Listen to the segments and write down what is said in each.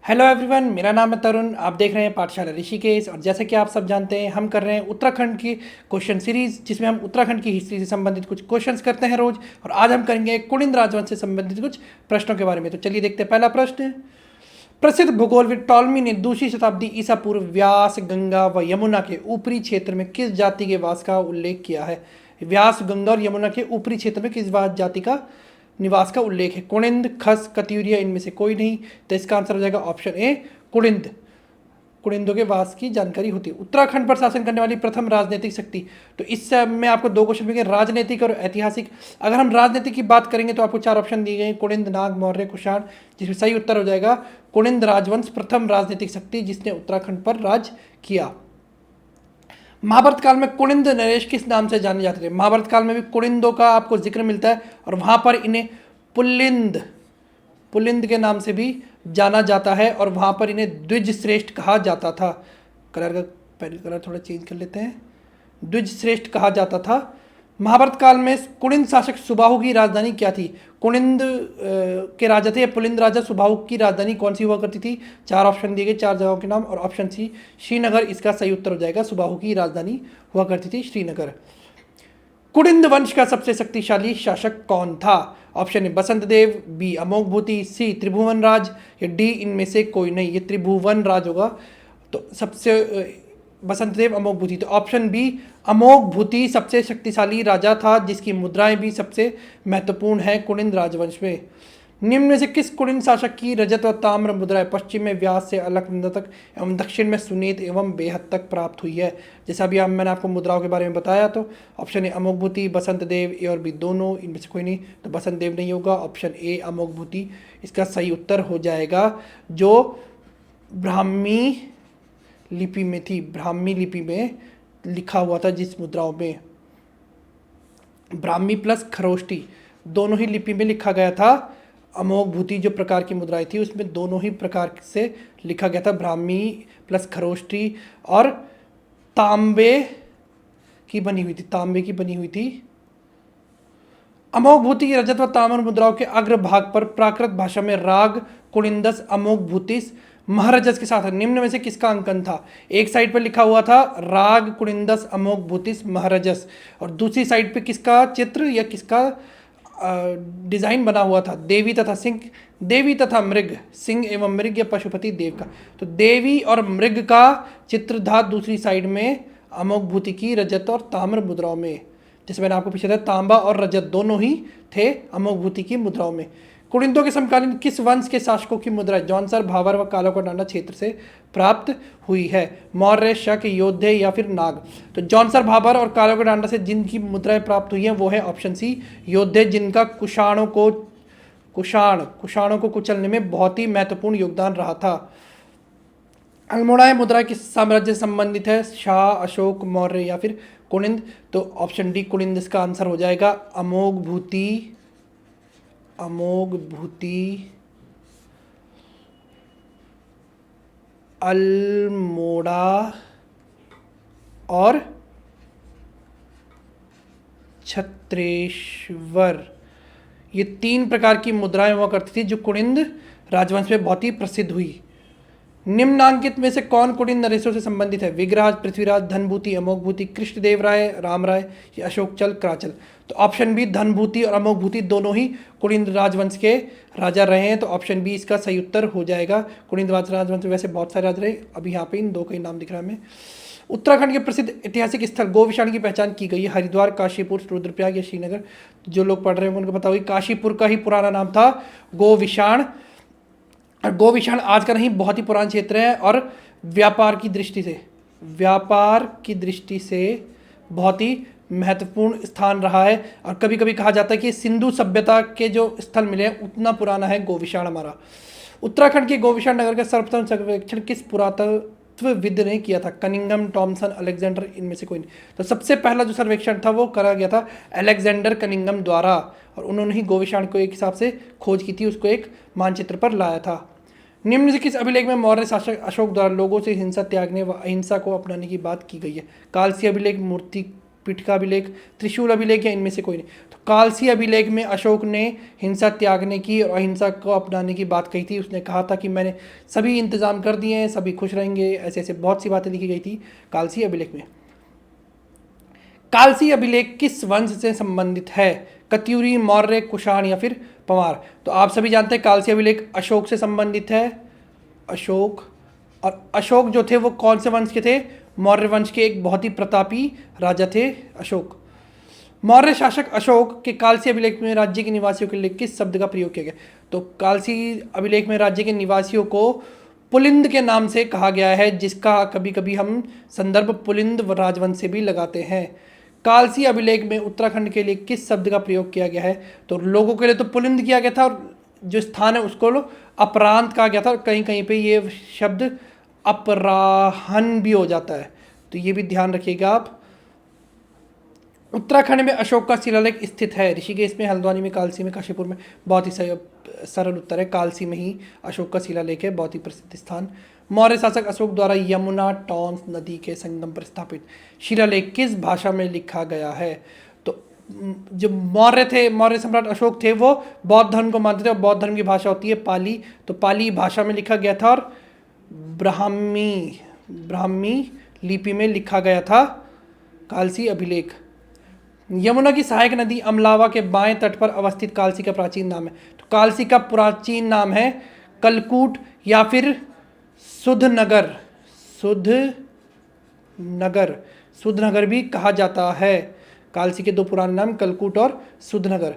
Hello everyone, मेरा नाम है तरुण। आप देख रहे हैं पाठशाला ऋषिकेश। और जैसे कि आप सब जानते हैं, हम कर रहे हैं उत्तराखंड की क्वेश्चन सीरीज, जिसमें हम उत्तराखंड की हिस्ट्री से संबंधित कुछ क्वेश्चंस करते हैं रोज। और आज हम करेंगे कुलिंद राजवंश से संबंधित कुछ प्रश्नों के बारे में। तो चलिए देखते हैं। पहला प्रश्न, प्रसिद्ध भूगोलविद टॉलमी ने दूसरी शताब्दी ईसा पूर्व व्यास, गंगा व यमुना के ऊपरी क्षेत्र में किस जाति के वास का उल्लेख किया है? व्यास, गंगा और यमुना के ऊपरी क्षेत्र में किस जाति का निवास का उल्लेख है? कुणिंद, खस, कत्यूरिया, इनमें से कोई नहीं। तो इसका आंसर हो जाएगा ऑप्शन ए, कुणिंद। कुणिंदों के वास की जानकारी होती है। उत्तराखंड पर शासन करने वाली प्रथम राजनीतिक शक्ति। तो इस में आपको दो क्वेश्चन मिलेंगे, राजनीतिक और ऐतिहासिक। अगर हम राजनीतिक की बात करेंगे तो आपको चार ऑप्शन दिए गए, कुणिंद, नाग, मौर्य, कुषाण। जिसमें सही उत्तर हो जाएगा कुणिंद राजवंश प्रथम राजनीतिक शक्ति जिसने उत्तराखंड पर राज किया। महाभारत काल में कुणिंद नरेश किस नाम से जाने जाते थे? महाभारत काल में भी कुणिंदों का आपको जिक्र मिलता है और वहां पर इन्हें पुल्लिंद पुल्लिंद के नाम से भी जाना जाता है और वहां पर इन्हें द्विज श्रेष्ठ कहा जाता था। कलर का पहले कलर थोड़ा चेंज कर लेते हैं। द्विज श्रेष्ठ कहा जाता था। महाभारत काल में कुणिंद शासक सुबाहु की राजधानी क्या थी? कुणिंद के राजा थे पुलिंद राजा। सुबाहु की राजधानी कौन सी हुआ करती थी? चार ऑप्शन दिए गए, चार जगहों के नाम। और ऑप्शन सी, श्रीनगर इसका सही उत्तर हो जाएगा। सुबाहु की राजधानी हुआ करती थी श्रीनगर। कुणिंद वंश का सबसे शक्तिशाली शासक कौन था? Option A Basant Dev, B अमोघ भूति, सी त्रिभुवन राज, या डी इनमें से कोई नहीं। ये त्रिभुवन राज होगा। तो सबसे बसंत देव, अमोघ भूति। तो ऑप्शन बी, अमोघ भूति सबसे शक्तिशाली राजा था जिसकी मुद्राएं भी सबसे महत्वपूर्ण है कुणिंद राजवंश में। निम्न में से किस कुणिंद शासक की रजत व ताम्र मुद्राएं पश्चिम में व्यास से अलकनंदा तक एवं दक्षिण में सुनीत एवं बेहद तक प्राप्त हुई है? जैसा अभी मैंने आपको मुद्राओं के बारे में बताया। तो ऑप्शन ए अमोघ भूति, बसंत देव, ए और बी दोनों, इनमें से कोई नहीं। तो बसंत देव नहीं होगा। ऑप्शन ए अमोघ भूति इसका सही उत्तर हो जाएगा, जो ब्राह्मी लिपि में थी। ब्राह्मी लिपि में लिखा हुआ था जिस मुद्राओं में, ब्राह्मी प्लस खरोष्टी दोनों ही लिपि में लिखा गया था। अमोघ भूति जो प्रकार की मुद्राएं थी उसमें दोनों ही प्रकार से लिखा गया था, ब्राह्मी प्लस खरोष्टी। और तांबे की बनी हुई थी, तांबे की बनी हुई थी। अमोघ भूति की रजत व ताम्र मुद्राओं के अग्रभाग पर प्राकृत भाषा में राग कुणिंदस अमोघ भूतिस महारजस के साथ निम्न में से किसका अंकन था? एक साइड पर लिखा हुआ था राग कुणिंदस अमोघ भूतिस महारजस, और दूसरी साइड पे किसका चित्र या किसका डिजाइन बना हुआ था? देवी तथा सिंह, देवी तथा मृग, सिंह एवं मृग या पशुपति देव का। तो देवी और मृग का चित्र था दूसरी साइड में अमोघ भूति की रजत और ताम्र मुद्राओं में। जैसे मैंने आपको पीछे था, तांबा और रजत दोनों ही थे अमोघ भूति की मुद्राओं में। कुणिंदों के समकालीन किस वंश के शासकों की मुद्रा जौनसर, भाबर व कालाकोडांडा क्षेत्र से प्राप्त हुई है? मौर्य, शक, योद्धे या फिर नाग? तो जौनसर, भाबर और कालाकोडांडा से जिनकी मुद्राएं प्राप्त हुई हैं वो है ऑप्शन सी, योद्धे, जिनका कुषाणों को कुचलने में बहुत ही महत्वपूर्ण योगदान रहा था। अल्मोड़ा मुद्रा किस साम्राज्य से संबंधित है? शाह, अशोक, मौर्य या फिर कुणिंद? तो ऑप्शन डी कुणिंद इसका आंसर हो जाएगा। अमोघ भूति अल्मोड़ा और छत्रेश्वर, ये तीन प्रकार की मुद्राएं हुआ करती थी जो कुणिंद राजवंश में बहुत ही प्रसिद्ध हुई। निम्नांकित में से कौन कुणिंद नरेशों से संबंधित है? विग्रहराज, पृथ्वीराज, धनभूति, अमोघ भूति, कृष्णदेव राय, राम राय या अशोक चल, कराचल? तो ऑप्शन बी, धनभूति और अमोघ भूति दोनों ही कुणिंद राजवंश के राजा रहे हैं। तो ऑप्शन बी इसका सही उत्तर हो जाएगा। कुणिंद राजवंश में वैसे बहुत सारे राजा रहे, अभी यहाँ पे इन दो का ही नाम दिख रहा है हमें। उत्तराखंड के प्रसिद्ध ऐतिहासिक स्थल गोविशाण की पहचान की गई है? हरिद्वार, काशीपुर, रुद्रप्रयाग या श्रीनगर? जो लोग पढ़ रहे हैं उनको पता होगी, काशीपुर का ही पुराना नाम था गोविशाण। और गोविशाण आज का नहीं, बहुत ही पुराना क्षेत्र है और व्यापार की दृष्टि से बहुत ही महत्वपूर्ण स्थान रहा है। और कभी कभी कहा जाता है कि सिंधु सभ्यता के जो स्थल मिले हैं उतना पुराना है गोविशाण हमारा। उत्तराखंड के गोविशाण नगर का सर्वप्रथम सर्वेक्षण किस पुरातत्वविद ने किया था? कनिंघम, टॉमसन, अलेक्जेंडर, इनमें से कोई नहीं। तो सबसे पहला जो सर्वेक्षण था वो करा गया था अलेक्जेंडर कनिंघम द्वारा, और उन्होंने ही गोविशाण को एक हिसाब से खोज की थी, उसको एक मानचित्र पर लाया था। निम्न से किस अभिलेख में मौर्य शासक अशोक द्वारा लोगों से हिंसा त्यागने व अहिंसा को अपनाने की बात की गई है? कालसी अभिलेख, मूर्ति पिटका अभिलेख, त्रिशूल अभिलेख या इनमें से कोई नहीं। तो कालसी अभिलेख में अशोक ने हिंसा त्यागने की और अहिंसा को अपनाने की बात कही थी। उसने कहा था कि मैंने सभी इंतजाम कर दिए हैं, सभी खुश रहेंगे, ऐसे ऐसे बहुत सी बातें लिखी गई थी कालसी अभिलेख में। कालसी अभिलेख किस वंश से संबंधित है? कत्यूरी, मौर्य, कुषाण या फिर पंवार? तो आप सभी जानते हैं कालसी अभिलेख अशोक से संबंधित है। अशोक, और अशोक जो थे वो कौन से वंश के थे? मौर्य वंश के एक बहुत ही प्रतापी राजा थे अशोक। मौर्य शासक अशोक के कालसी अभिलेख में राज्य के निवासियों के लिए किस शब्द का प्रयोग किया गया? तो कालसी अभिलेख में राज्य के निवासियों को पुलिंद के नाम से कहा गया है, जिसका कभी कभी हम संदर्भ पुलिंद राजवंश से भी लगाते हैं। कालसी अभिलेख में उत्तराखंड के लिए किस शब्द का प्रयोग किया गया है? तो लोगों के लिए तो पुलिंद किया गया था, और जो स्थान है उसको अपरांत कहा गया था, और कहीं कहीं पे ये शब्द अपराहन भी हो जाता है, तो ये भी ध्यान रखिएगा आप। उत्तराखंड में अशोक का शिलालेख स्थित है? ऋषिकेश में, हल्द्वानी में, कालसी में, काशीपुर में? बहुत ही सरल उत्तर है, कालसी में ही अशोक का शिलालेख है, बहुत ही प्रसिद्ध स्थान। मौर्य शासक अशोक द्वारा यमुना टॉन्स नदी के संगम पर स्थापित शिलालेख किस भाषा में लिखा गया है? तो जो मौर्य थे, मौर्य सम्राट अशोक थे, वो बौद्ध धर्म को मानते थे, और बौद्ध धर्म की भाषा होती है पाली, तो पाली भाषा में लिखा गया था, और ब्राह्मी लिपि में लिखा गया था कालसी अभिलेख। यमुना की सहायक नदी अमलावा के बाएं तट पर अवस्थित कालसी का प्राचीन नाम है? तो कालसी का प्राचीन नाम है कलकूट या फिर सुधनगर। सुधनगर भी कहा जाता है। कालसी के दो पुराने नाम कलकूट और सुधनगर।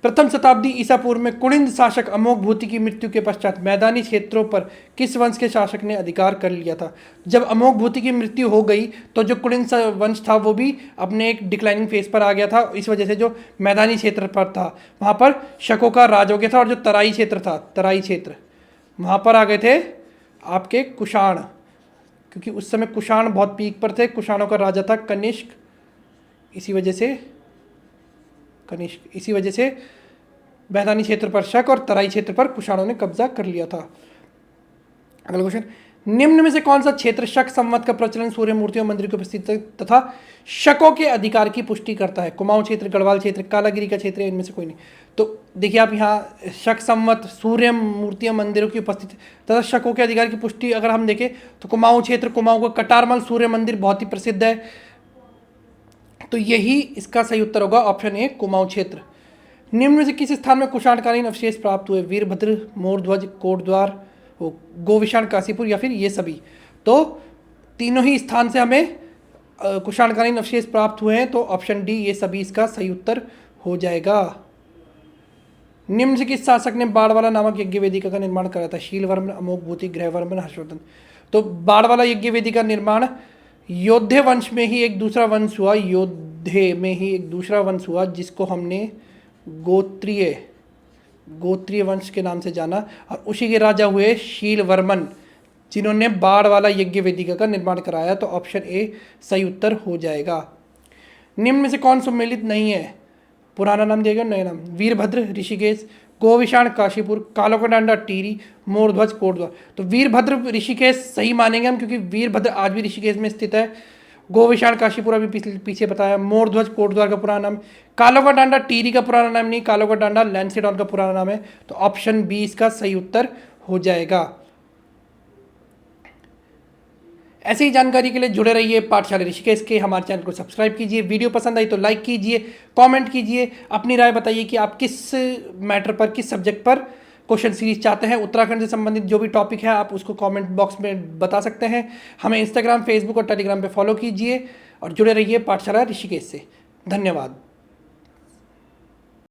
प्रथम शताब्दी ईसा पूर्व में कुणिंद शासक अमोघ भूति की मृत्यु के पश्चात मैदानी क्षेत्रों पर किस वंश के शासक ने अधिकार कर लिया था? जब अमोघ भूति की मृत्यु हो गई तो जो कुणिंद वंश था वो भी अपने एक डिक्लाइनिंग फेज पर आ गया था। इस वजह से जो मैदानी क्षेत्र पर था वहाँ पर शकों का राज हो गया था, और जो तराई क्षेत्र था, तराई क्षेत्र, वहाँ पर आ गए थे आपके कुषाण, क्योंकि उस समय कुषाण बहुत पीक पर थे। कुषाणों का राजा था कनिष्क, इसी वजह से मैदानी क्षेत्र पर शक और तराई क्षेत्र पर कुषाणों ने कब्जा कर लिया था। अगला क्वेश्चन, निम्न में से कौन सा क्षेत्र शक संवत का प्रचलन, सूर्य मूर्तियों, मंदिर की उपस्थिति तथा शकों के अधिकार की पुष्टि करता है? कुमाऊं क्षेत्र, गढ़वाल क्षेत्र, कालागिरी का क्षेत्र, इनमें से कोई नहीं। तो देखिए आप यहाँ शक संवत, सूर्य मूर्तियों, मंदिरों की उपस्थिति तथा शकों के अधिकार की पुष्टि अगर हम देखें तो कुमाऊं क्षेत्र, कुमाऊं का कटारमल सूर्य मंदिर बहुत ही प्रसिद्ध है, तो यही इसका सही उत्तर होगा, ऑप्शन ए कुमाऊं क्षेत्र। निम्न में से किस स्थान में कुषाणकालीन अवशेष प्राप्त हुए? वीरभद्र, मोरध्वज, कोटद्वार, गोविशाण, काशीपुर या फिर ये सभी? तो तीनों ही स्थान से हमें कुषाणकालीन अवशेष प्राप्त हुए हैं, तो ऑप्शन डी ये सभी इसका सही उत्तर हो जाएगा। निम्न से किस शासक ने बाड़वाला नामक यज्ञ वेदिका का निर्माण कराया था? शीलवर्मन, अमोघ भूति, गृहवर्मन, हर्षवर्धन? तो बाड़वाला यज्ञ वेदिका का निर्माण योद्धे वंश में ही एक दूसरा वंश हुआ, जिसको हमने गोत्रीय वंश के नाम से जाना, और उसी के राजा हुए शीलवर्मन, जिन्होंने बाढ़ वाला यज्ञ वेदिका का निर्माण कराया, तो ऑप्शन ए सही उत्तर हो जाएगा। निम्न में से कौन सम्मिलित नहीं है? पुराना नाम दिया गया, नया नाम। वीरभद्र ऋषिकेश, गोविशाण काशीपुर, कालोकाडांडा टिहरी, मोरध्वज कोटद्वार। तो वीरभद्र ऋषिकेश सही मानेंगे हम, क्योंकि वीरभद्र आज भी ऋषिकेश में स्थित है। गोविशाण काशीपुर अभी पीछे बताया। मोरध्वज कोटद्वार का पुराना नाम। कालोकाडांडा टिहरी का पुराना नाम नहीं, कालोकाडांडा लैंसेडॉन का पुराना नाम है, तो ऑप्शन बी इसका सही उत्तर हो जाएगा। ऐसी ही जानकारी के लिए जुड़े रहिए पाठशाला ऋषिकेश के। हमारे चैनल को सब्सक्राइब कीजिए। वीडियो पसंद आई तो लाइक कीजिए, कमेंट कीजिए, अपनी राय बताइए कि आप किस मैटर पर, किस सब्जेक्ट पर क्वेश्चन सीरीज चाहते हैं। उत्तराखंड से संबंधित जो भी टॉपिक है आप उसको कमेंट बॉक्स में बता सकते हैं। हमें इंस्टाग्राम, फेसबुक और टेलीग्राम पे फॉलो कीजिए और जुड़े रहिए पाठशाला ऋषिकेश से। धन्यवाद।